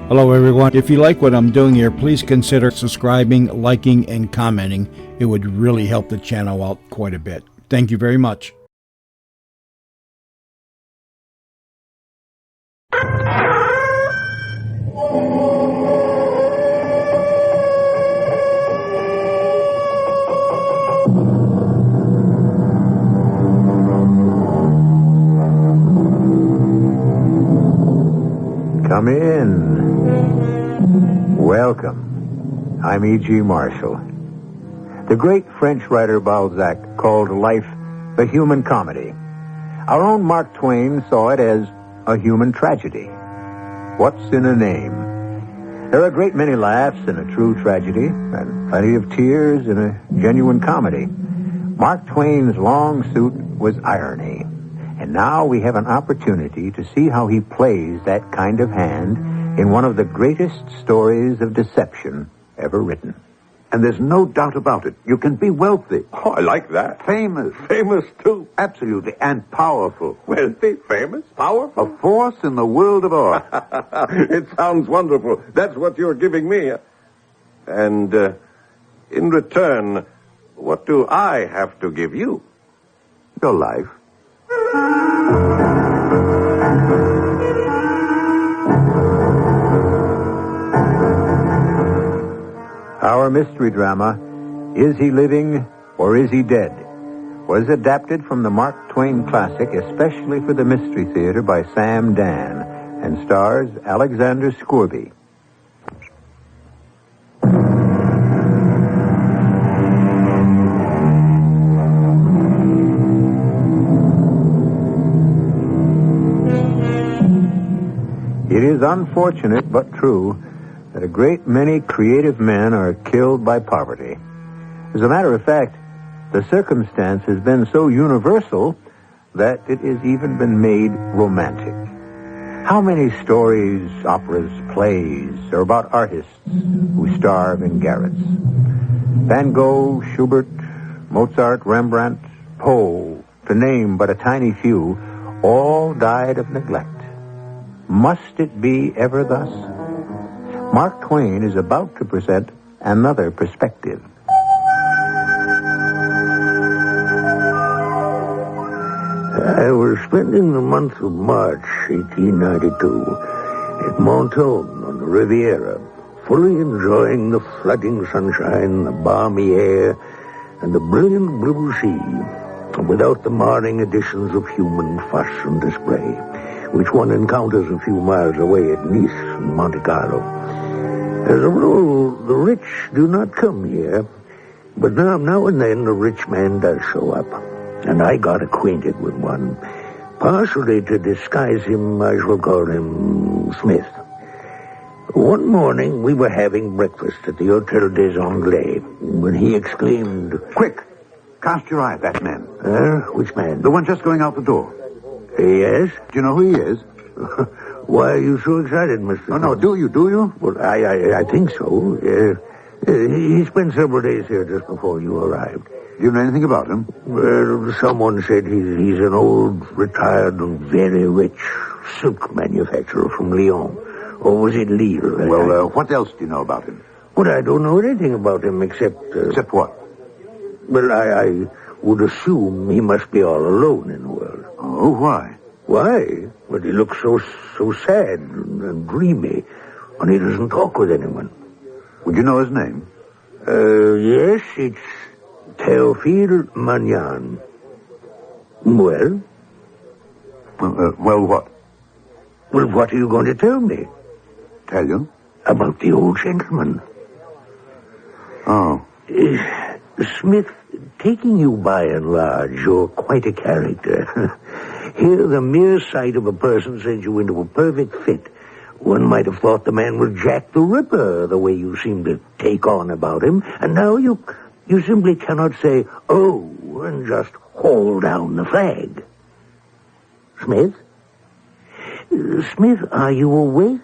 Hello, everyone. If you like what I'm doing here, please consider subscribing, liking, and commenting. It would really help the channel out quite a bit. Thank you very much. Come in. Welcome. I'm E.G. Marshall. The great French writer Balzac called life the human comedy. Our own Mark Twain saw it as a human tragedy. What's in a name? There are a great many laughs in a true tragedy, and plenty of tears in a genuine comedy. Mark Twain's long suit was irony. And now we have an opportunity to see how he plays that kind of hand in one of the greatest stories of deception ever written. And there's no doubt about it. You can be wealthy. Oh, I like that. Famous. Famous, too. Absolutely. And powerful. Wealthy, famous, powerful. A force in the world of art. It sounds wonderful. That's what you're giving me. And in return, what do I have to give you? Your life. Our mystery drama, Is He Living or Is He Dead?, was adapted from the Mark Twain classic especially for the Mystery Theater by Sam Dan and stars Alexander Scourby. It is unfortunate but true that a great many creative men are killed by poverty. As a matter of fact, the circumstance has been so universal that it has even been made romantic. How many stories, operas, plays are about artists who starve in garrets? Van Gogh, Schubert, Mozart, Rembrandt, Poe, to name but a tiny few, all died of neglect. Must it be ever thus? Mark Twain is about to present another perspective. I was spending the month of March, 1892, at Mentone on the Riviera, fully enjoying the flooding sunshine, the balmy air, and the brilliant blue sea, without the marring additions of human fuss and display, which one encounters a few miles away at Nice and Monte Carlo. As a rule, the rich do not come here, but now and then a rich man does show up, and I got acquainted with one, partially to disguise him, I shall call him Smith. One morning, we were having breakfast at the Hotel des Anglais, when he exclaimed, Quick! Cast your eye at that man. Which man? The one just going out the door. Yes? Do you know who he is? Why are you so excited, Mr. Oh, no, do you? Well, I think so. He spent several days here just before you arrived. Do you know anything about him? Well, someone said he's an old, retired, and very rich silk manufacturer from Lyon. Or was it Lille? Well, what else do you know about him? Well, I don't know anything about him except... Except what? Well, I would assume he must be all alone in the world. Oh, why? Why? Well, he looks so sad and dreamy, and he doesn't talk with anyone. Would you know his name? Yes, it's Théophile Magnan. Well? Well, what? Well, what are you going to tell me? Tell you? About the old gentleman. Oh. Smith, taking you by and large, you're quite a character. Here, the mere sight of a person sends you into a perfect fit. One might have thought the man was Jack the Ripper, the way you seem to take on about him. And now you simply cannot say, oh, and just haul down the flag. Smith? Smith, are you awake?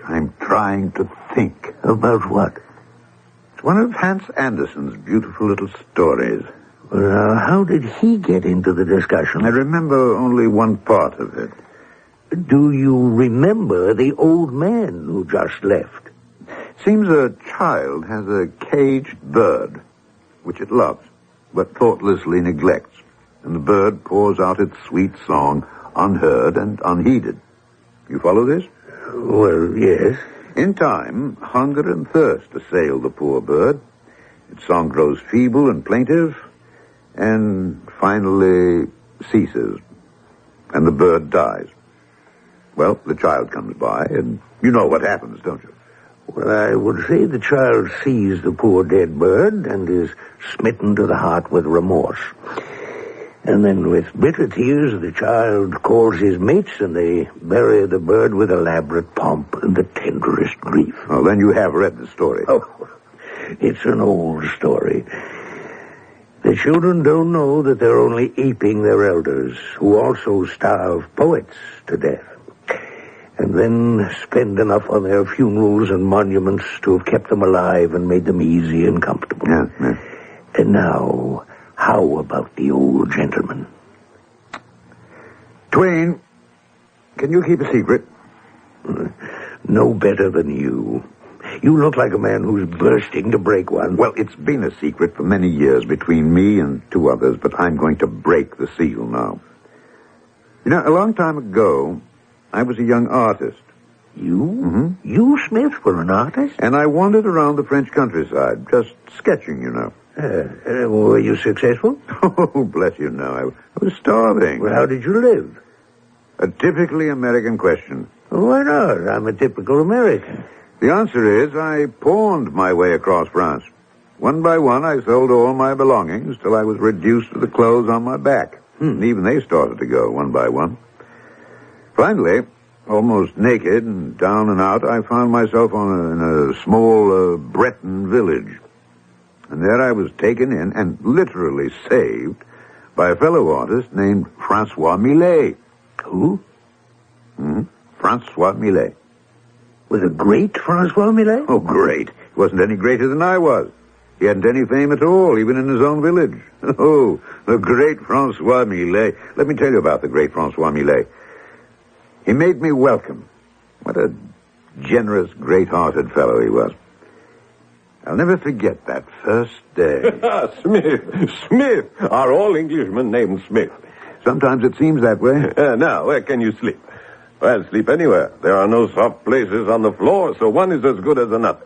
I'm trying to think. About what? It's one of Hans Andersen's beautiful little stories. How did he get into the discussion? I remember only one part of it. Do you remember the old man who just left? Seems a child has a caged bird, which it loves, but thoughtlessly neglects. And the bird pours out its sweet song, unheard and unheeded. You follow this? Well, yes. In time, hunger and thirst assail the poor bird. Its song grows feeble and plaintive, and finally ceases, and the bird dies. Well, the child comes by, and you know what happens, don't you? Well, I would say the child sees the poor dead bird and is smitten to the heart with remorse. And then with bitter tears, the child calls his mates, and they bury the bird with elaborate pomp and the tenderest grief. Well, then you have read the story. Oh, it's an old story. The children don't know that they're only aping their elders, who also starve poets to death, and then spend enough on their funerals and monuments to have kept them alive and made them easy and comfortable. Yeah. And now, how about the old gentleman? Twain, can you keep a secret? No better than you. You look like a man who's bursting to break one. Well, it's been a secret for many years between me and two others, but I'm going to break the seal now. You know, a long time ago, I was a young artist. You? Mm-hmm. You, Smith, were an artist? And I wandered around the French countryside, just sketching, you know. Were you successful? Oh, bless you, no. I was starving. Well, how did you live? A typically American question. Why not? I'm a typical American. The answer is I pawned my way across France. One by one, I sold all my belongings till I was reduced to the clothes on my back. And even they started to go one by one. Finally, almost naked and down and out, I found myself in a small Breton village. And there I was taken in and literally saved by a fellow artist named Francois Millet. Who? Francois Millet. Was a great Francois Millet? Oh, great. He wasn't any greater than I was. He hadn't any fame at all, even in his own village. Oh, the great Francois Millet. Let me tell you about the great Francois Millet. He made me welcome. What a generous, great-hearted fellow he was. I'll never forget that first day. Smith. Are all Englishmen named Smith? Sometimes it seems that way. Now, where can you sleep? Well, sleep anywhere. There are no soft places on the floor, so one is as good as another.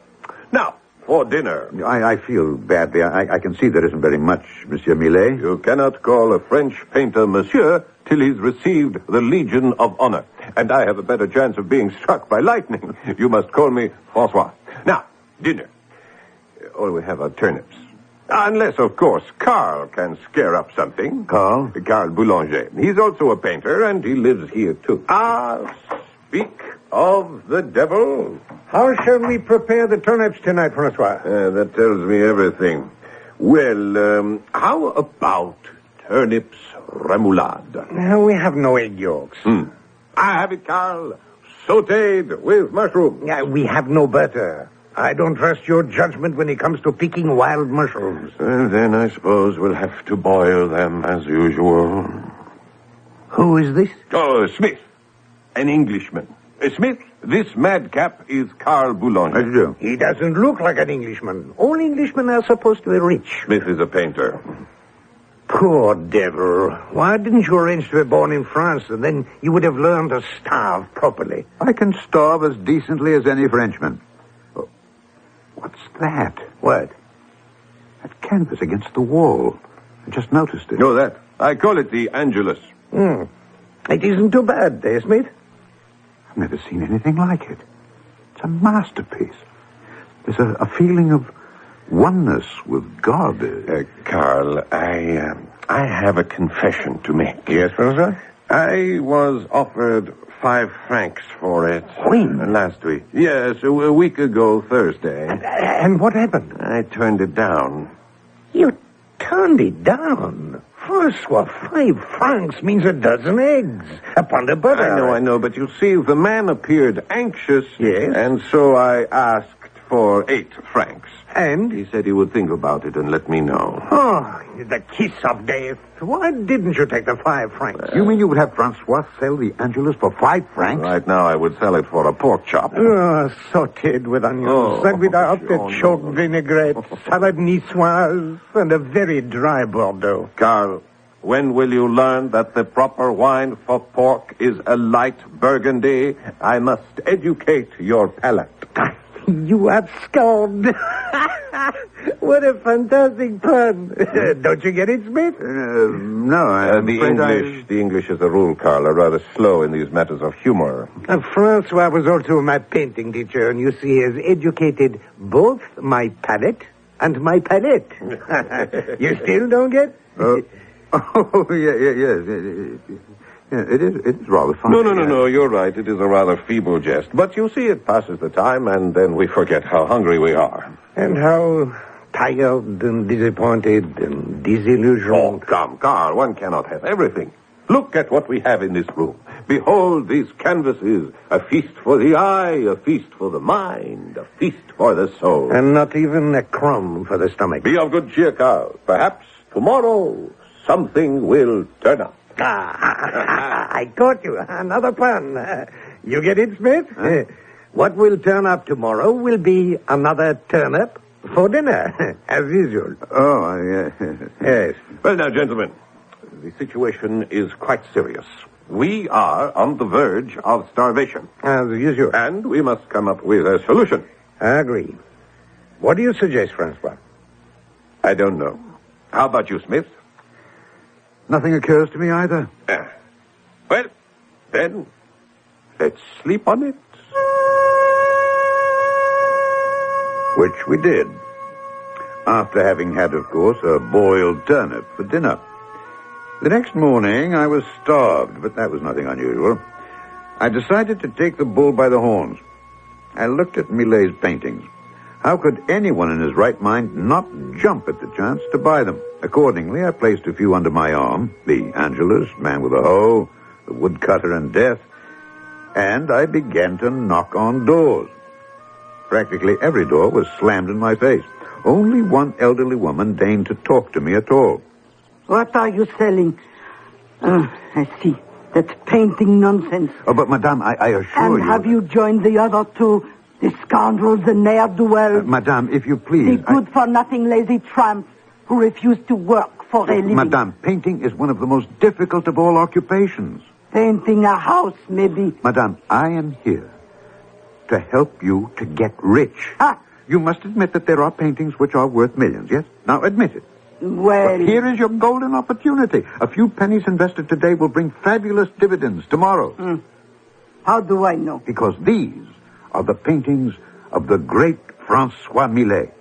Now, for dinner. I feel badly. I can see there isn't very much, Monsieur Millet. You cannot call a French painter monsieur till he's received the Legion of Honor. And I have a better chance of being struck by lightning. You must call me Francois. Now, dinner. All we have are turnips. Unless, of course, Carl can scare up something. Carl? Carl Boulanger. He's also a painter, and he lives here, too. Speak of the devil. How shall we prepare the turnips tonight, Francois? That tells me everything. Well, how about turnips remoulade? We have no egg yolks. I have it, Carl. Sautéed with mushrooms. We have no butter. I don't trust your judgment when it comes to picking wild mushrooms. Then I suppose we'll have to boil them as usual. Who is this? Oh, Smith. An Englishman. Smith, this madcap is Carl Boulanger. How do you do? He doesn't look like an Englishman. All Englishmen are supposed to be rich. Smith is a painter. Poor devil. Why didn't you arrange to be born in France, and then you would have learned to starve properly? I can starve as decently as any Frenchman. Oh, what's that? What? That canvas against the wall. I just noticed it. No, that. I call it the Angelus. It isn't too bad, eh, Smith? I've never seen anything like it. It's a masterpiece. There's a feeling of oneness with God. Carl, I have a confession to make. Yes, Francois? I was offered 5 francs for it. When? Last week. Yes, a week ago, Thursday. And what happened? I turned it down. You turned it down. Francois, 5 francs means a dozen eggs. A pound of butter. I know, but you see, the man appeared anxious. Yes? And so I asked for 8 francs. And? He said he would think about it and let me know. Oh, the kiss of death. Why didn't you take the 5 francs? You mean you would have Francois sell the Angelus for 5 francs? Right now, I would sell it for a pork chop. Sautéed with onions, and without the choke vinaigrette, salad niçoise, and a very dry Bordeaux. Carl, when will you learn that the proper wine for pork is a light Burgundy? I must educate your palate. You have scored. What a fantastic pun. Don't you get it, Smith? No, I'm The English as a rule, Carl, are rather slow in these matters of humor. Francois was also my painting teacher, and you see, he has educated both my palate and my palette. You still don't get? Oh, yes. Yeah, it is rather funny. No, you're right. It is a rather feeble jest. But you see, it passes the time, and then we forget how hungry we are. And how tired and disappointed and disillusioned. Oh, come, Carl, one cannot have everything. Look at what we have in this room. Behold these canvases. A feast for the eye, a feast for the mind, a feast for the soul. And not even a crumb for the stomach. Be of good cheer, Carl. Perhaps tomorrow something will turn up. I caught you. Another pun. You get it, Smith? Huh? What will turn up tomorrow will be another turnip for dinner, as usual. Oh, Yes. Well, now, gentlemen, the situation is quite serious. We are on the verge of starvation. As usual. And we must come up with a solution. I agree. What do you suggest, Francois? I don't know. How about you, Smith? Nothing occurs to me either. Well, then, let's sleep on it. Which we did. After having had, of course, a boiled turnip for dinner. The next morning, I was starved, but that was nothing unusual. I decided to take the bull by the horns. I looked at Millet's paintings. How could anyone in his right mind not jump at the chance to buy them? Accordingly, I placed a few under my arm, the Angelus, Man with a Hoe, the Woodcutter, and Death, and I began to knock on doors. Practically every door was slammed in my face. Only one elderly woman deigned to talk to me at all. What are you selling? I see. That's painting nonsense. Oh, but, Madame, I assure you... And have you joined the other two? The scoundrels, the ne'er-do-wells. Madame, if you please... The good-for-nothing lazy tramps who refuse to work for a living. Madame, painting is one of the most difficult of all occupations. Painting a house, maybe. Madame, I am here to help you to get rich. You must admit that there are paintings which are worth millions, yes? Now, admit it. Well... But here is your golden opportunity. A few pennies invested today will bring fabulous dividends tomorrow. How do I know? Because these are the paintings of the great Francois Millet.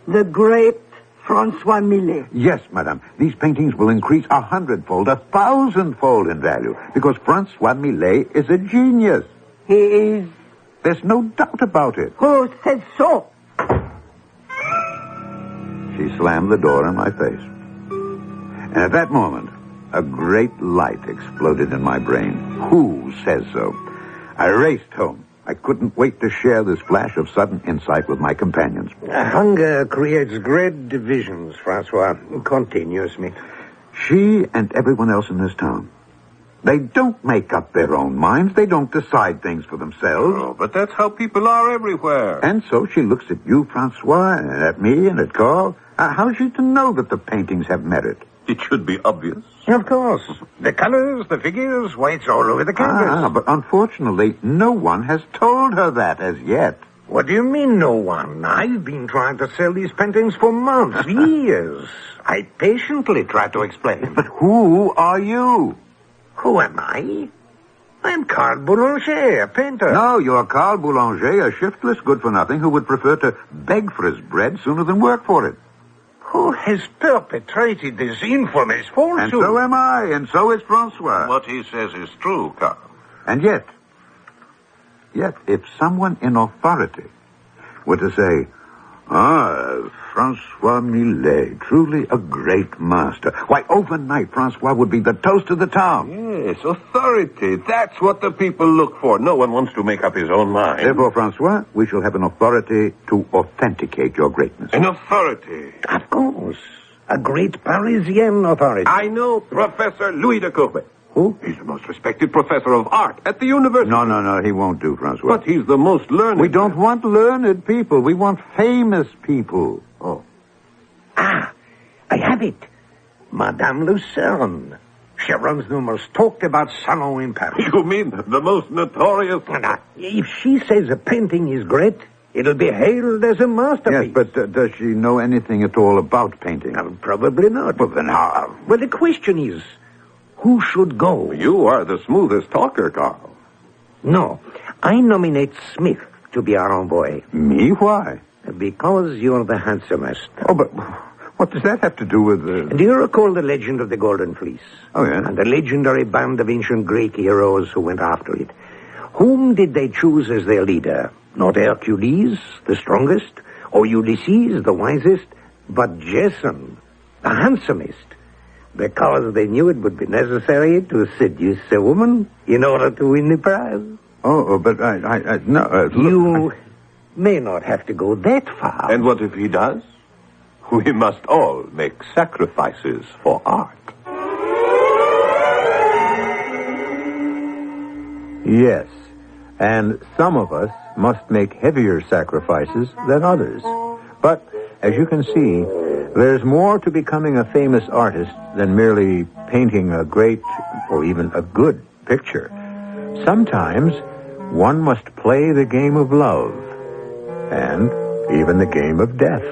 The great Francois Millet. Yes, madame. These paintings will increase 100-fold, 1,000-fold in value, because Francois Millet is a genius. He is... There's no doubt about it. Who says so? She slammed the door in my face. And at that moment, a great light exploded in my brain. Who says so? I raced home. I couldn't wait to share this flash of sudden insight with my companions. Hunger creates great divisions, Francois. Continue, Smith. She and everyone else in this town. They don't make up their own minds. They don't decide things for themselves. Oh, but that's how people are everywhere. And so she looks at you, Francois, and at me, and at Carl. How's she to know that the paintings have merit? It should be obvious. Of course. The colors, the figures, why, it's all over the canvas. But unfortunately, no one has told her that as yet. What do you mean, no one? I've been trying to sell these paintings for months, years. I patiently try to explain. But who are you? Who am I? I'm Carl Boulanger, a painter. No, you're Carl Boulanger, a shiftless good-for-nothing who would prefer to beg for his bread sooner than work for it. Who has perpetrated this infamous falsehood? And so am I, and so is Francois. What he says is true, Carl. And yet, if someone in authority were to say, Francois Millet, truly a great master. Why, overnight, Francois would be the toast of the town. Yes, authority. That's what the people look for. No one wants to make up his own mind. Therefore, Francois, we shall have an authority to authenticate your greatness. An authority. Of course. A great Parisian authority. I know Professor Louis de Courbet. Who? He's the most respected professor of art at the university. No, he won't do, Francois. But he's the most learned. We don't want learned people. We want famous people. Oh. I have it. Madame Lucerne. She runs the most talked about salon in Paris. You mean the most notorious? Now, if she says a painting is great, it'll be hailed as a masterpiece. Yes, but does she know anything at all about painting? Probably not. Well, then how? Well, the question is, who should go? You are the smoothest talker, Carl. No, I nominate Smith to be our envoy. Me? Why? Because you're the handsomest. Oh, but what does that have to do with Do you recall the legend of the Golden Fleece? Oh, yeah. And the legendary band of ancient Greek heroes who went after it. Whom did they choose as their leader? Not Hercules, the strongest, or Ulysses, the wisest, but Jason, the handsomest. Because they knew it would be necessary to seduce a woman in order to win the prize. Oh, but I no. You may not have to go that far. And what if he does? We must all make sacrifices for art. Yes, and some of us must make heavier sacrifices than others. But, as you can see, there's more to becoming a famous artist than merely painting a great or even a good picture. Sometimes one must play the game of love and even the game of death.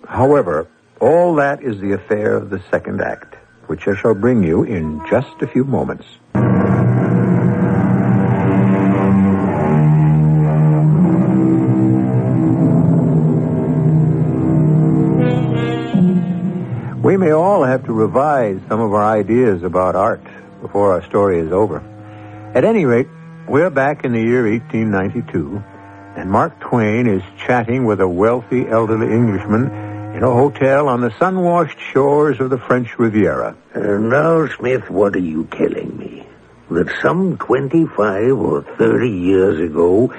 However, all that is the affair of the second act, which I shall bring you in just a few moments. We may all have to revise some of our ideas about art before our story is over. At any rate, we're back in the year 1892, and Mark Twain is chatting with a wealthy elderly Englishman in a hotel on the sun-washed shores of the French Riviera. Now, Smith, what are you telling me? That some 25 or 30 years ago,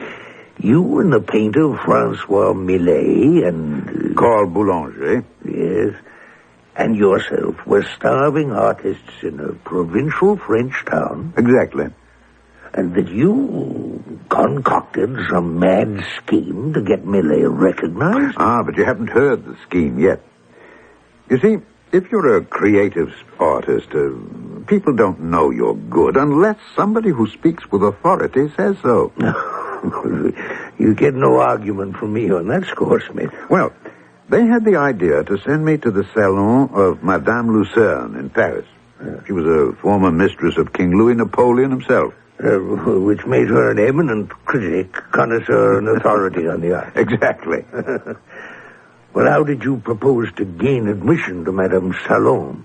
you and the painter Francois Millet and... Called Boulanger. Yes, and yourself were starving artists in a provincial French town? Exactly. And that you concocted some mad scheme to get Millet recognized? But you haven't heard the scheme yet. You see, if you're a creative artist, people don't know you're good unless somebody who speaks with authority says so. You get no argument from me on that score, Smith. Well, they had the idea to send me to the salon of Madame Lucerne in Paris. She was a former mistress of King Louis Napoleon himself. Which made her an eminent critic, connoisseur, and authority on the art. Exactly. Well, how did you propose to gain admission to Madame's salon?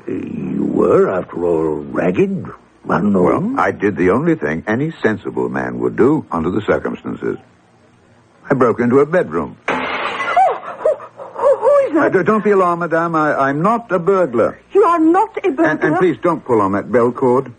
You were, after all, ragged, unknown. Well, I did the only thing any sensible man would do under the circumstances. I broke into her bedroom. Who is that? Don't be alarmed, madame. I'm not a burglar. You are not a burglar. And please don't pull on that bell cord.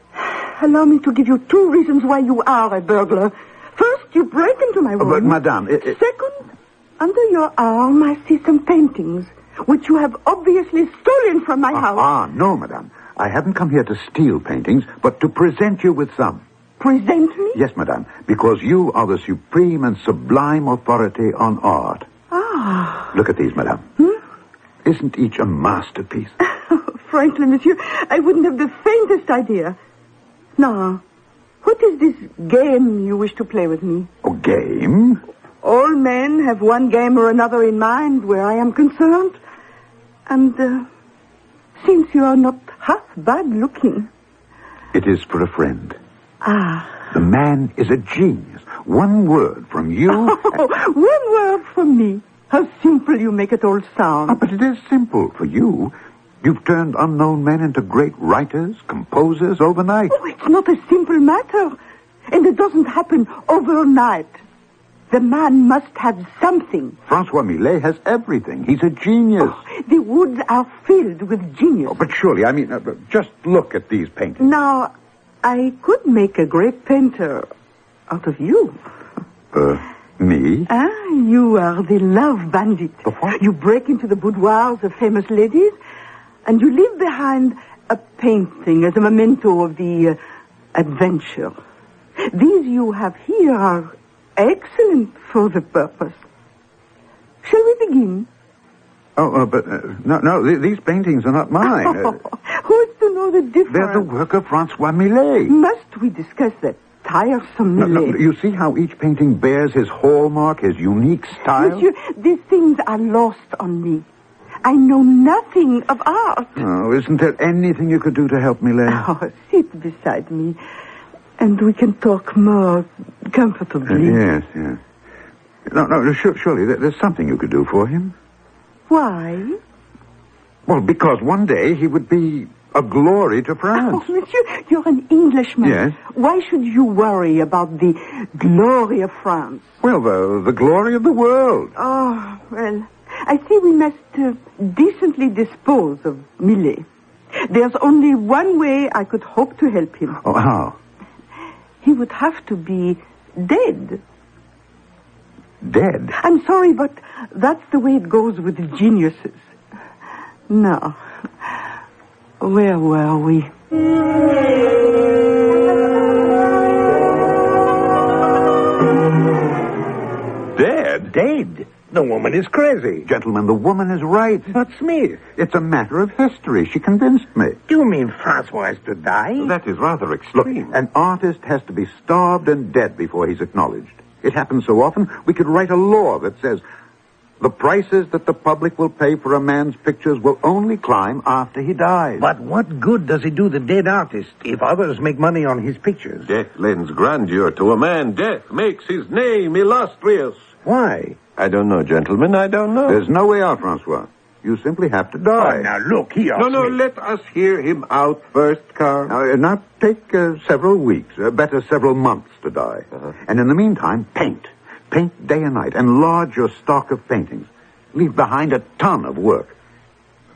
Allow me to give you 2 reasons why you are a burglar. First, you break into my room. But, madame... Second, under your arm I see some paintings, which you have obviously stolen from my house. No, madame. I haven't come here to steal paintings, but to present you with some. Present me? Yes, madame, because you are the supreme and sublime authority on art. Look at these, madame. Isn't each a masterpiece? Frankly, monsieur, I wouldn't have the faintest idea. Now, what is this game you wish to play with me? A game? All men have one game or another in mind where I am concerned. And, since you are not half bad looking... It is for a friend. The man is a genius. One word from you... One word from me. How simple you make it all sound. But it is simple for you. You've turned unknown men into great writers, composers overnight. Oh, it's not a simple matter. And it doesn't happen overnight. The man must have something. Francois Millet has everything. He's a genius. Oh, the woods are filled with genius. But surely, just look at these paintings. Now, I could make a great painter out of you. Me? You are the love bandit. The what? You break into the boudoirs of famous ladies, and you leave behind a painting as a memento of the adventure. These you have here are excellent for the purpose. Shall we begin? No, these paintings are not mine. Who is to know the difference? They're the work of Francois Millet. Must we discuss that tiresome Millet? No, you see how each painting bears his hallmark, his unique style? Monsieur, these things are lost on me. I know nothing of art. Oh, isn't there anything you could do to help Millet? Oh, sit beside me, and we can talk more comfortably. Yes. No, surely there's something you could do for him. Why? Well, because one day he would be a glory to France. Oh, monsieur, you're an Englishman. Yes. Why should you worry about the glory of France? Well, the glory of the world. Oh, well, I see we must decently dispose of Millet. There's only one way I could hope to help him. Oh, how? He would have to be dead. Dead? I'm sorry, but that's the way it goes with geniuses. Now, where were we? Dead? Dead? The woman is crazy. Gentlemen, the woman is right. But Smith, It's a matter of history. She convinced me. do you mean Francois is to die? That is rather Look, extreme. an artist has to be starved and dead before he's acknowledged. It happens so often, we could write a law that says the prices that the public will pay for a man's pictures will only climb after he dies. But what good does it do the dead artist if others make money on his pictures? Death lends grandeur to a man. Death makes his name illustrious. Why? I don't know, gentlemen. I don't know. There's no way out, Francois. You simply have to die. Oh, now look here. No, Smith. let us hear him out first, Carl. Now take several weeks, better several months to die. And in the meantime, paint. Paint day and night. Enlarge your stock of paintings. Leave behind a ton of work.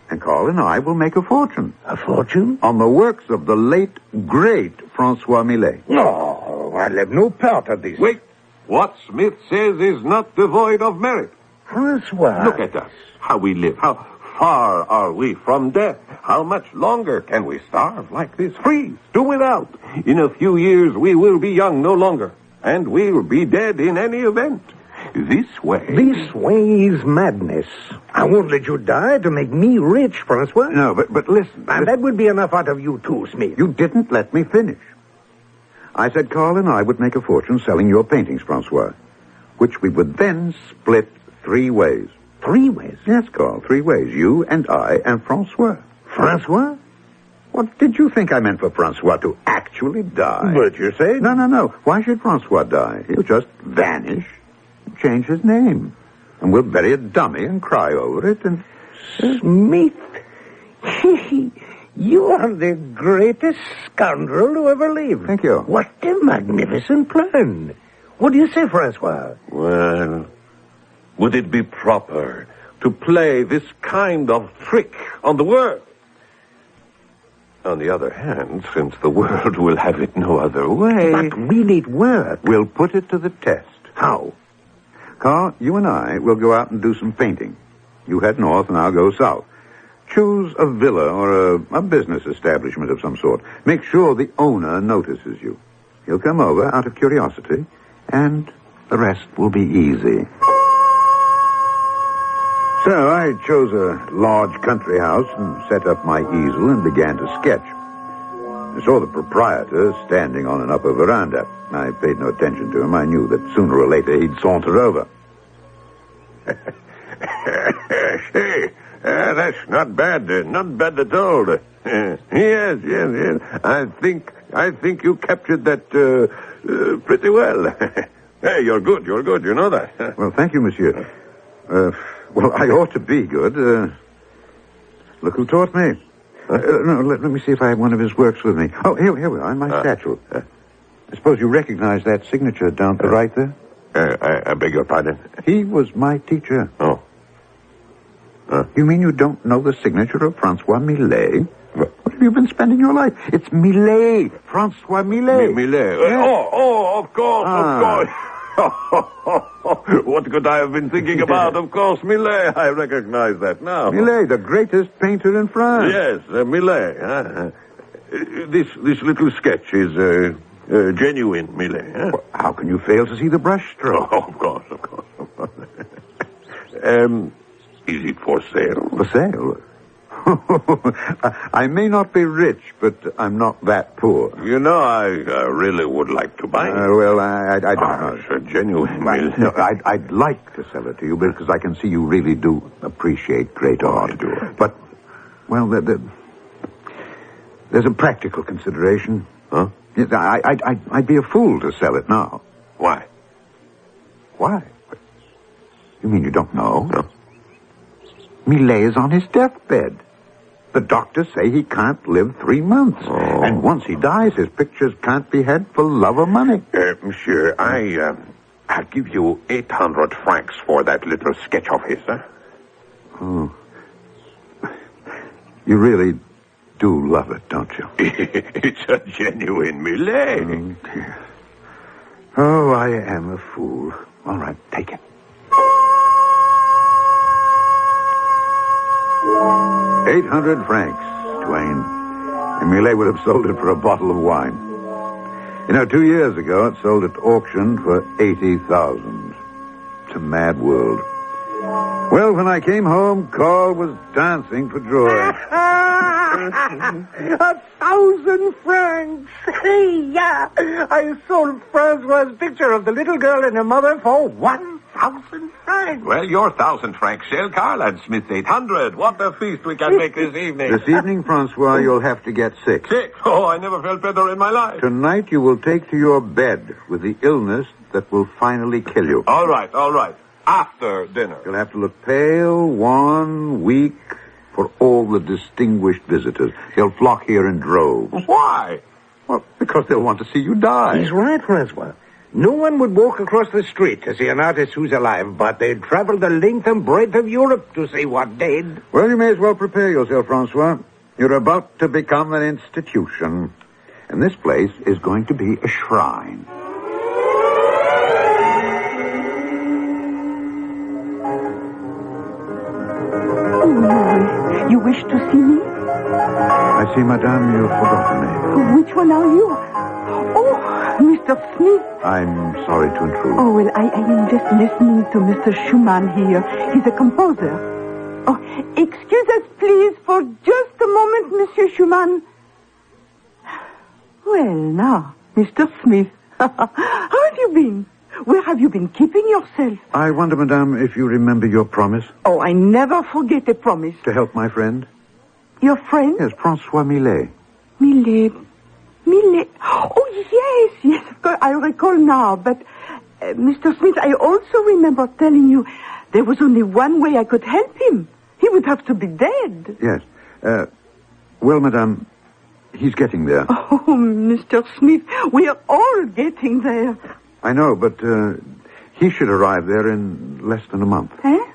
And Carl and I will make a fortune. A fortune? On the works of the late, great Francois Millet. No, I'll have no part of this. Wait. What Smith says is not devoid of merit. Francois. Look at us. How we live. How far are we from death? How much longer can we starve like this? Freeze. Do without. In a few years, we will be young no longer. And we'll be dead in any event. This way. This way is madness. I won't let you die to make me rich, Francois. No, but listen. And that would be enough out of you too, Smith. You didn't let me finish. I said Carl and I would make a fortune selling your paintings, Francois, which we would then split 3 ways. 3 ways? Yes, Carl, 3 ways. You and I and Francois. Francois? What did you think I meant for Francois to actually die? But you say... No. Why should Francois die? He'll just vanish, change his name, and we'll bury a dummy and cry over it and... Smith, you are the greatest scoundrel who ever lived. Thank you. What a magnificent plan. What do you say, Francois? Well, would it be proper to play this kind of trick on the world? On the other hand, since the world will have it no other way... But will it work? We'll put it to the test. How? Carl, you and I will go out and do some painting. You head north and I'll go south. Choose a villa or a business establishment of some sort. Make sure the owner notices you. He'll come over out of curiosity, and the rest will be easy. So I chose a large country house and set up my easel and began to sketch. I saw the proprietor standing on an upper veranda. I paid no attention to him. I knew that sooner or later he'd saunter over. Hey, that's not bad. Not bad at all. Yes. I think you captured that pretty well. Hey, you're good. You know that. Well, thank you, monsieur. Well, I ought to be good. Look who taught me. No, let me see if I have one of his works with me. Oh, here we are, in my statue. I suppose you recognize that signature down to the right there? I beg your pardon? He was my teacher. Oh. You mean you don't know the signature of Francois Millet? What have you been spending your life? It's Millet. Francois Millet. Millet. Yes. Of course. What could I have been thinking about? Of course, Millet. I recognize that now. Millet, the greatest painter in France. Yes, Millet. This little sketch is genuine, Millet. Well, how can you fail to see the brushstroke? Oh, of course. Is it for sale? For sale? I may not be rich, but I'm not that poor. You know, I really would like to buy it. Well, I don't know. It's a genuine. No, I'd like to sell it to you because I can see you really do appreciate great art. I do. But, well, there's a practical consideration. Huh? Yes, I'd be a fool to sell it now. Why? Why? You mean you don't know? No. Millet is on his deathbed. The doctors say he can't live 3 months. Oh. And once he dies, his pictures can't be had for love or money. Monsieur, I'll give you 800 francs for that little sketch of his, huh? Oh. You really do love it, don't you? It's a genuine Millet. Oh, dear. Oh, I am a fool. All right, take it. 800 francs, Twain. And Millet would have sold it for a bottle of wine. 2 years ago, it sold at auction for 80,000. It's a mad world. Well, when I came home, Carl was dancing for joy. 1,000 francs! Yeah! I sold Francois' picture of the little girl and her mother for 1,000 francs. Well, your 1,000 francs sale, Carl, and Smith's 800. What a feast we can make this evening. This evening, Francois, you'll have to get sick. Sick? Oh, I never felt better in my life. Tonight, you will take to your bed with the illness that will finally kill you. All right. After dinner. You'll have to look pale, wan, weak for all the distinguished visitors. They'll flock here in droves. Why? Well, because they'll want to see you die. He's right, Francois. No one would walk across the street to see an artist who's alive, but they'd travel the length and breadth of Europe to see what dead. Well, you may as well prepare yourself, Francois. You're about to become an institution. And this place is going to be a shrine. You wish to see me? I see, madame, you've forgotten me. Which one are you? Oh, Mr. Smith. I'm sorry to intrude. Oh, well, I am just listening to Mr. Schumann here. He's a composer. Oh, excuse us, please, for just a moment, Monsieur Schumann. Well, now, Mr. Smith, how have you been? Where have you been keeping yourself? I wonder, madame, if you remember your promise Oh, I never forget a promise. to help my friend. Your friend? Yes, Francois Millet. Millet. Oh, yes, of course, I recall now. But, Mr. Smith, I also remember telling you there was only one way I could help him. He would have to be dead. Yes. Well, madame, he's getting there. Oh, Mr. Smith, we are all getting there. I know, but he should arrive there in less than a month. Eh?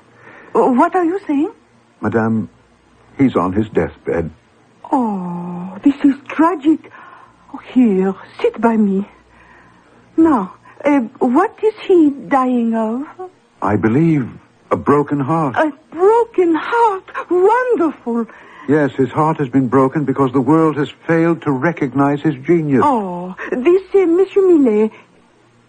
What are you saying? Madame, he's on his deathbed. Oh, this is tragic. Oh, here, sit by me. Now, what is he dying of? I believe a broken heart. A broken heart. Wonderful. Yes, his heart has been broken because the world has failed to recognize his genius. Oh, this Monsieur Millet,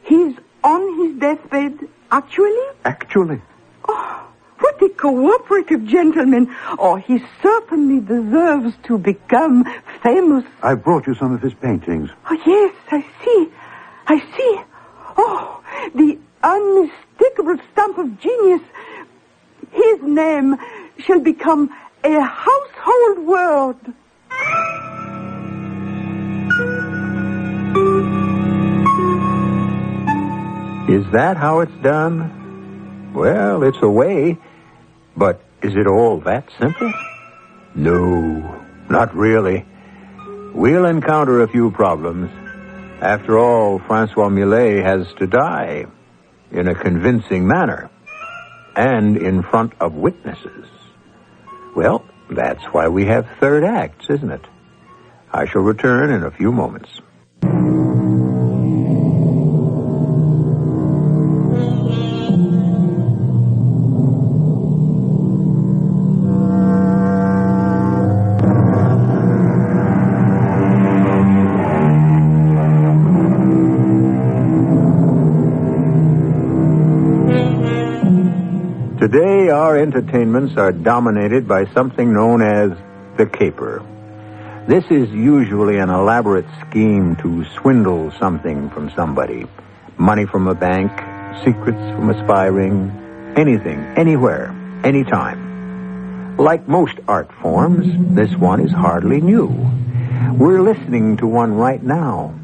he's on his deathbed, actually? Actually. Oh, what a cooperative gentleman. Oh, he certainly deserves to become famous. I brought you some of his paintings. Oh, yes, I see. Oh, the unmistakable stamp of genius. His name shall become a household word. Is that how it's done? Well, it's a way, but is it all that simple? No, not really. We'll encounter a few problems. After all, Francois Millet has to die. in a convincing manner, and in front of witnesses. Well, that's why we have third acts, isn't it? I shall return in a few moments. Today, our entertainments are dominated by something known as the caper. This is usually an elaborate scheme to swindle something from somebody. Money from a bank, secrets from a spy ring, anything, anywhere, anytime. Like most art forms, this one is hardly new. We're listening to one right now.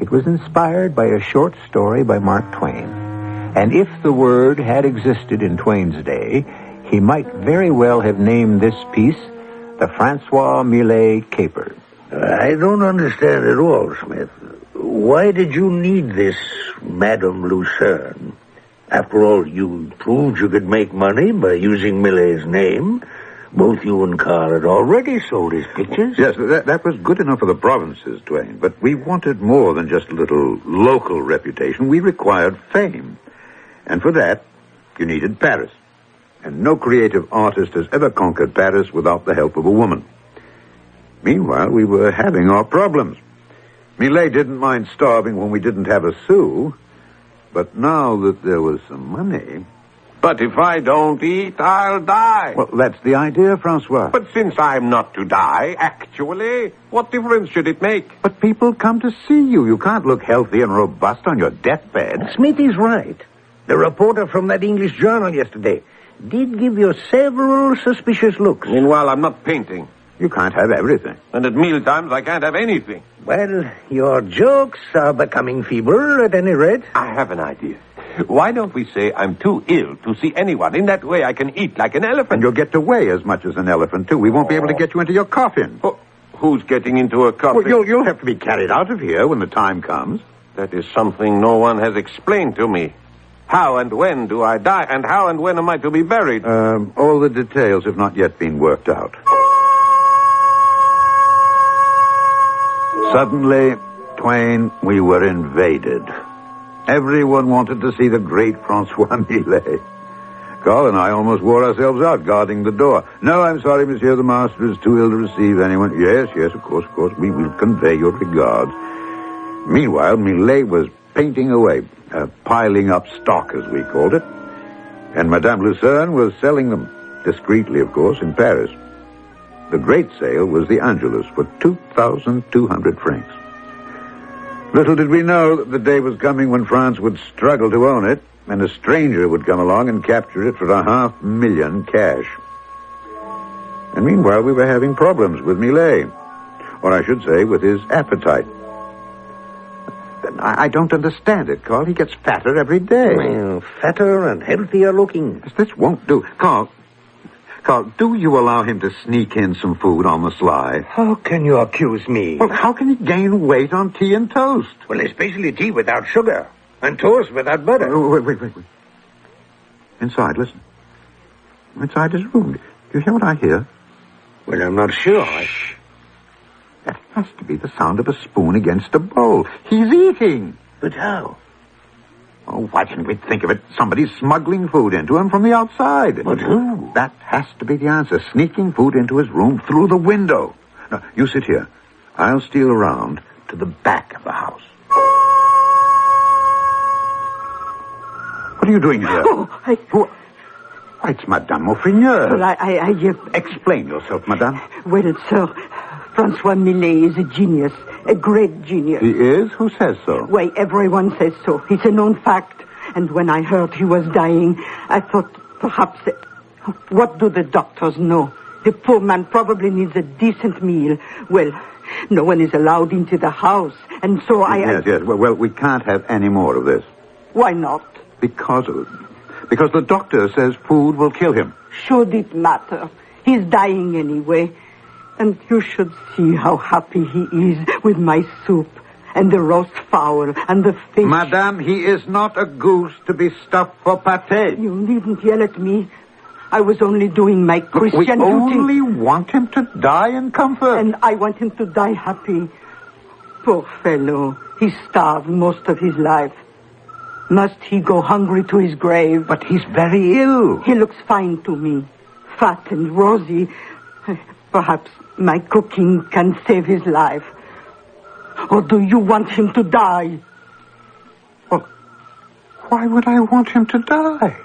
It was inspired by a short story by Mark Twain. And if the word had existed in Twain's day, he might very well have named this piece the Francois Millet Caper. I don't understand at all, Smith. Why did you need this Madame Lucerne? After all, you proved you could make money by using Millet's name. Both you and Carl had already sold his pictures. Yes, that was good enough for the provinces, Twain. But we wanted more than just a little local reputation. We required fame. And for that, you needed Paris. And no creative artist has ever conquered Paris without the help of a woman. Meanwhile, we were having our problems. Millet didn't mind starving when we didn't have a sou. But now that there was some money... But if I don't eat, I'll die. Well, that's the idea, Francois. But since I'm not to die, actually, what difference should it make? But people come to see you. You can't look healthy and robust on your deathbed. Smith is right. The reporter from that English journal yesterday did give you several suspicious looks. Meanwhile, I'm not painting. You can't have everything. And at mealtimes, I can't have anything. Well, your jokes are becoming feeble, at any rate. I have an idea. Why don't we say I'm too ill to see anyone? In that way, I can eat like an elephant. And you'll get to weigh as much as an elephant, too. We won't be able to get you into your coffin. Oh, who's getting into a coffin? Well, you'll have to be carried out of here when the time comes. That is something no one has explained to me. How and when do I die, and how and when am I to be buried? All the details have not yet been worked out. Suddenly, Twain, we were invaded. Everyone wanted to see the great Francois Millet. Carl and I almost wore ourselves out guarding the door. No, I'm sorry, monsieur, the master is too ill to receive anyone. Yes, of course. We will convey your regards. Meanwhile, Millet was painting away, piling up stock, as we called it. And Madame Lucerne was selling them, discreetly, of course, in Paris. The great sale was the Angelus for 2,200 francs. Little did we know that the day was coming when France would struggle to own it, and a stranger would come along and capture it for $500,000 cash. And meanwhile, we were having problems with Millet. Or I should say, with his appetite. I don't understand it, Carl. He gets fatter every day. Well, fatter and healthier looking. This won't do. Carl, do you allow him to sneak in some food on the sly? How can you accuse me? Well, how can he gain weight on tea and toast? Well, especially tea without sugar. And toast without butter. Oh, wait. Inside, listen. Inside his room. Do you hear what I hear? Well, I'm not sure. That has to be the sound of a spoon against a bowl. He's eating. But how? Oh, why didn't we think of it? Somebody's smuggling food into him from the outside. But who? That has to be the answer. Sneaking food into his room through the window. Now, you sit here. I'll steal around to the back of the house. What are you doing here? Oh, It's Madame Mauffrigneur. Well, I Explain yourself, Madame. Well, sir, Francois Millet is a genius, a great genius. He is? Who says so? Why, everyone says so. It's a known fact. And when I heard he was dying, I thought perhaps... What do the doctors know? The poor man probably needs a decent meal. Well, no one is allowed into the house. And so Yes. Well, we can't have any more of this. Why not? Because the doctor says food will kill him. Should it matter? He's dying anyway. And you should see how happy he is with my soup. And the roast fowl and the fish. Madame, he is not a goose to be stuffed for pâté. You needn't yell at me. I was only doing my Christian We duty. only want him to die in comfort. And I want him to die happy. Poor fellow. He starved most of his life. Must he go hungry to his grave? But he's very ill. He looks fine to me. Fat and rosy. Perhaps my cooking can save his life. Or do you want him to die? Well, why would I want him to die?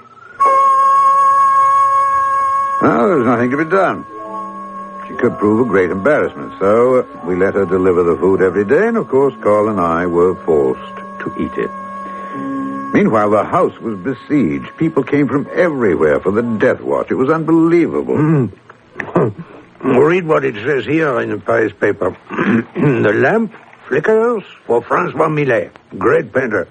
Well, there's nothing to be done. She could prove a great embarrassment, so we let her deliver the food every day, and of course Carl and I were forced to eat it. Meanwhile, the house was besieged. People came from everywhere for the death watch. It was unbelievable. Read what it says here in the Paris paper. The lamp flickers for Francois Millet, great painter,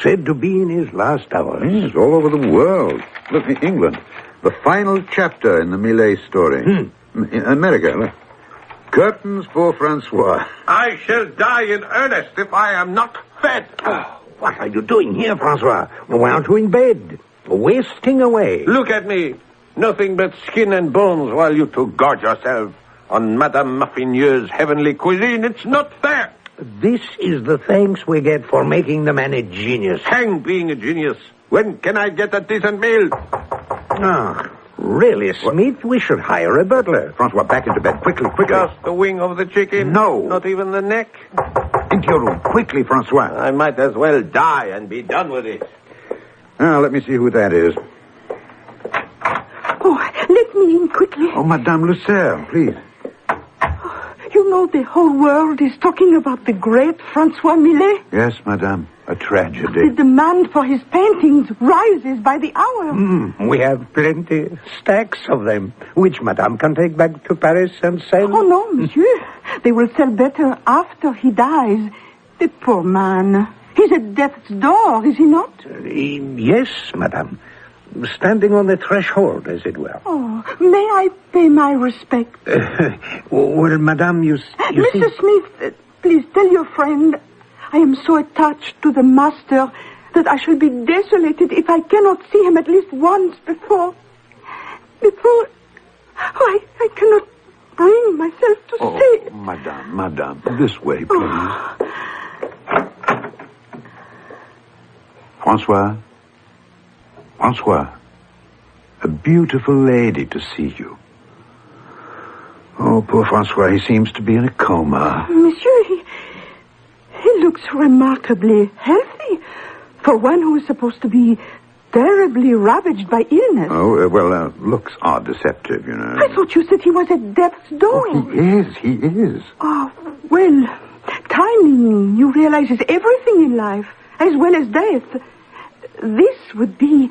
said to be in his last hours. Yes, all over the world. Look, in England, the final chapter in the Millet story. In America, look. Curtains for Francois. I shall die in earnest if I am not fed. What are you doing here, Francois? Why aren't you in bed? Wasting away. Look at me. Nothing but skin and bones while you two gorge yourselves on Madame Muffineux's heavenly cuisine. It's not fair. This is the thanks we get for making the man a genius. Hang being a genius. When can I get a decent meal? Really, Smith, we should hire a butler. Francois, back into bed. Quickly. Just the wing of the chicken? No. Not even the neck? Into your room. Quickly, Francois. I might as well die and be done with it. Now, let me see who that is. Oh, let me in quickly. Oh, Madame Lucerne, please. You know the whole world is talking about the great Francois Millet. Yes, Madame. A tragedy. The demand for his paintings rises by the hour. We have plenty, stacks of them, which Madame can take back to Paris and sell. Oh, no, monsieur. They will sell better after he dies. The poor man. He's at death's door, is he not? Yes, Madame. Standing on the threshold, as it were. Oh, may I pay my respect? Well, Madame, you see... Mr. Smith, please tell your friend I am so attached to the master that I shall be desolated if I cannot see him at least once before... Oh, I cannot bring myself to say... Madame, this way, please. Francois, a beautiful lady to see you. Oh, poor Francois, he seems to be in a coma. Monsieur, he looks remarkably healthy for one who is supposed to be terribly ravaged by illness. Oh, well, looks are deceptive, you know. I thought you said he was at death's door. Oh, he is. Oh, well, timing, you realize, is everything in life, as well as death. This would be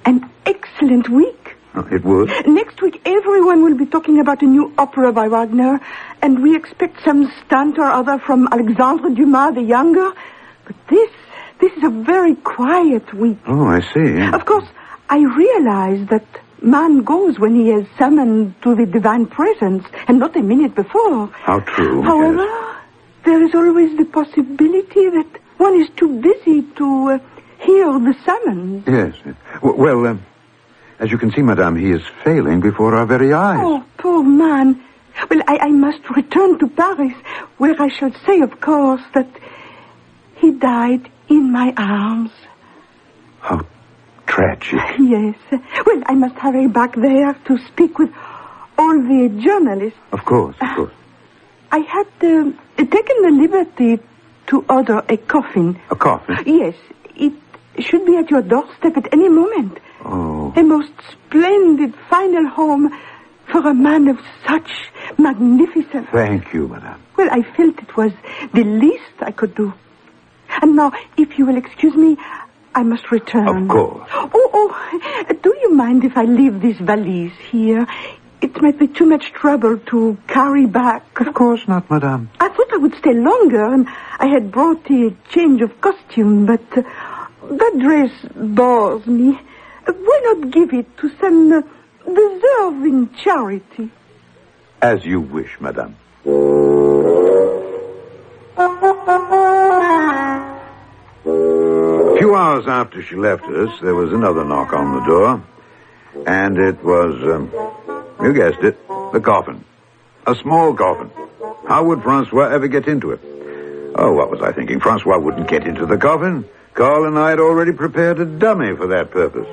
an excellent week. Oh, it would? Next week, everyone will be talking about a new opera by Wagner, and we expect some stunt or other from Alexandre Dumas the Younger. But this is a very quiet week. Oh, I see. Of course, I realize that man goes when he is summoned to the divine presence, and not a minute before. How true. However, there is always the possibility that one is too busy to hear the summons. Yes. Well, as you can see, Madame, he is failing before our very eyes. Oh, poor man. Well, I must return to Paris, where I shall say, of course, that he died in my arms. How tragic. Yes. Well, I must hurry back there to speak with all the journalists. Of course. I had taken the liberty to order a coffin. A coffin? Yes. It should be at your doorstep at any moment. Oh. A most splendid final home for a man of such magnificence. Thank you, Madame. Well, I felt it was the least I could do. And now, if you will excuse me, I must return. Of course. Oh, do you mind if I leave this valise here? It might be too much trouble to carry back. Of course not, Madame. I thought I would stay longer, and I had brought a change of costume, but that dress bores me. Why not give it to some deserving charity? As you wish, Madame. hours after she left us, there was another knock on the door. And it was, you guessed it, the coffin. A small coffin. How would Francois ever get into it? Oh, what was I thinking? Francois wouldn't get into the coffin. Carl and I had already prepared a dummy for that purpose.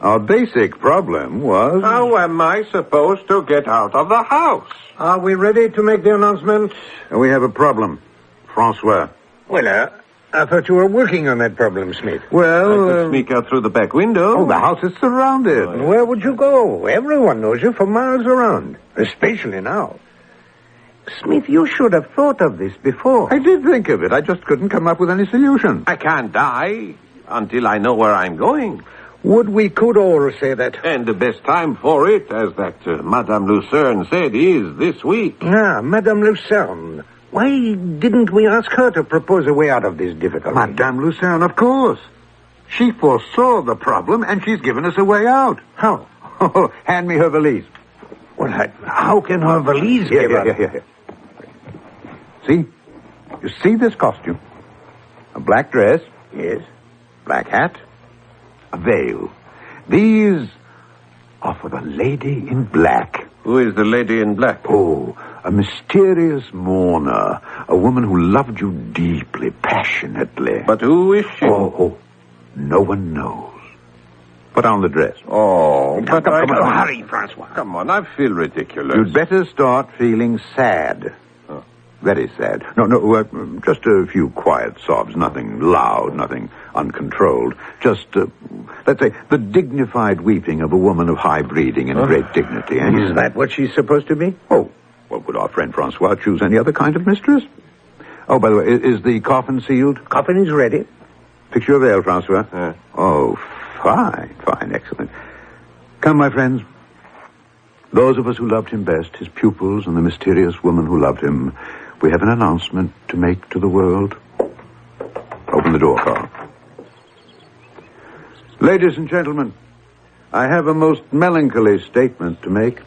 Our basic problem was... How am I supposed to get out of the house? Are we ready to make the announcement? We have a problem. Francois. Well, I thought you were working on that problem, Smith. Well... I could sneak out through the back window. Oh, the house is surrounded. Where would you go? Everyone knows you for miles around, especially now. Smith, you should have thought of this before. I did think of it. I just couldn't come up with any solution. I can't die until I know where I'm going. We could all say that. And the best time for it, as that Madame Lucerne said, is this week. Ah, Madame Lucerne. Why didn't we ask her to propose a way out of this difficulty? Madame Lucerne, of course. She foresaw the problem, and she's given us a way out. How? Oh, hand me her valise. Well, how can her valise give her... Here. See? You see this costume? A black dress. Yes. Black hat. A veil. These are for the lady in black. Who is the lady in black? Oh, a mysterious mourner. A woman who loved you deeply, passionately. But who is she? Oh, no one knows. Put on the dress. Oh, but Come on, hurry, Francois. Come on, I feel ridiculous. You'd better start feeling sad. Oh. Very sad. No, just a few quiet sobs. Nothing loud, nothing uncontrolled. Just, let's say, the dignified weeping of a woman of high breeding and great dignity. Is that what she's supposed to be? Oh, well, would our friend Francois choose any other kind of mistress? Oh, by the way, is the coffin sealed? Coffin is ready. Fix your veil, Francois. Oh, fine, excellent. Come, my friends. Those of us who loved him best, his pupils and the mysterious woman who loved him, we have an announcement to make to the world. Open the door, Carl. Ladies and gentlemen, I have a most melancholy statement to make.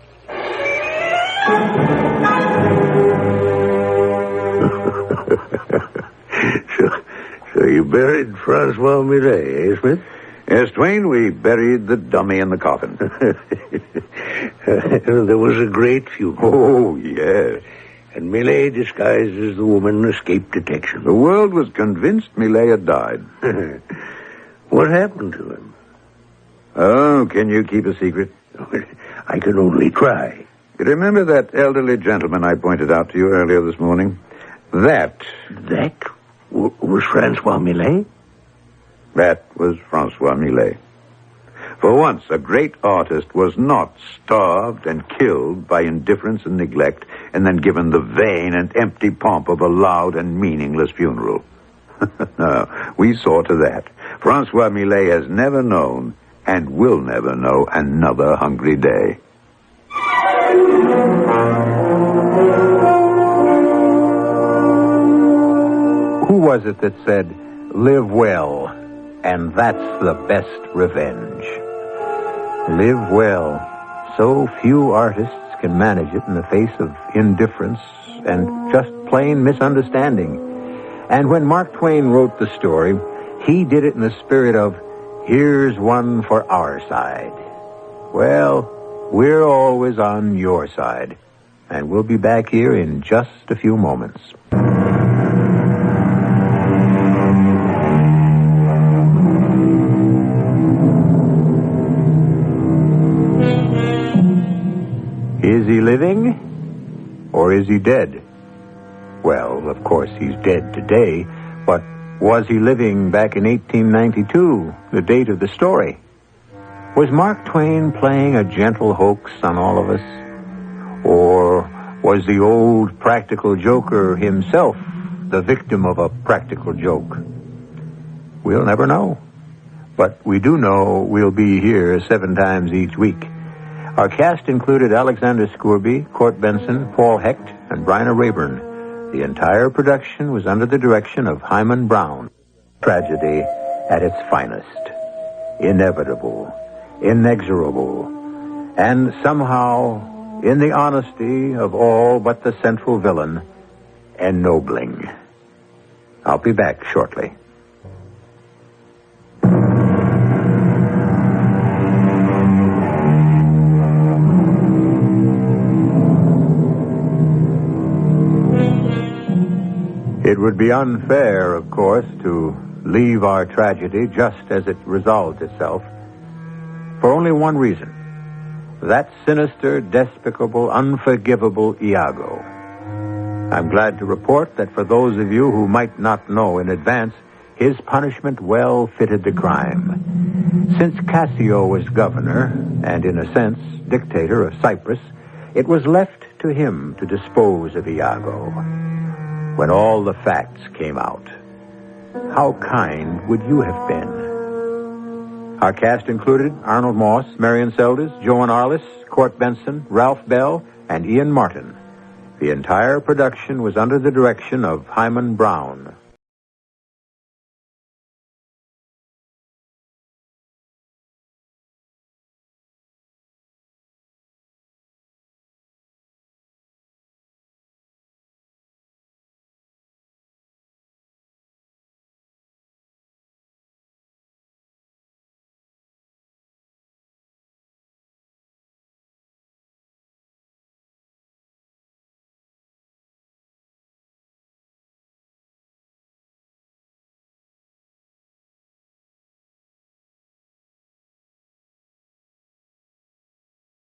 So you buried Francois Millet, eh, Smith? Yes, Twain, we buried the dummy in the coffin. There was a great funeral. Oh, yes. And Millet, disguised as the woman, escaped detection. The world was convinced Millet had died. What happened to him? Oh, can you keep a secret? I can only try. You remember that elderly gentleman I pointed out to you earlier this morning? That was Francois Millet? That was Francois Millet. For once, a great artist was not starved and killed by indifference and neglect and then given the vain and empty pomp of a loud and meaningless funeral. No, we saw to that. Francois Millet has never known and will never know another hungry day. Who was it that said, "Live well, and that's the best revenge"? Live well. So few artists can manage it in the face of indifference and just plain misunderstanding. And when Mark Twain wrote the story, he did it in the spirit of, "Here's one for our side." Well, we're always on your side. And we'll be back here in just a few moments. Is he living? Or is he dead? Well, of course, he's dead today, but was he living back in 1892, the date of the story? Was Mark Twain playing a gentle hoax on all of us? Or was the old practical joker himself the victim of a practical joke? We'll never know. But we do know we'll be here 7 times each week. Our cast included Alexander Scourby, Court Benson, Paul Hecht, and Bryna Raeburn. The entire production was under the direction of Hyman Brown. Tragedy at its finest. Inevitable, inexorable, and somehow, in the honesty of all but the central villain, ennobling. I'll be back shortly. would be unfair, of course, to leave our tragedy just as it resolved itself. For only one reason. That sinister, despicable, unforgivable Iago. I'm glad to report that for those of you who might not know in advance, his punishment well fitted the crime. Since Cassio was governor, and in a sense, dictator of Cyprus, it was left to him to dispose of Iago. When all the facts came out, how kind would you have been? Our cast included Arnold Moss, Marion Seldes, Joan Arliss, Court Benson, Ralph Bell, and Ian Martin. The entire production was under the direction of Hyman Brown.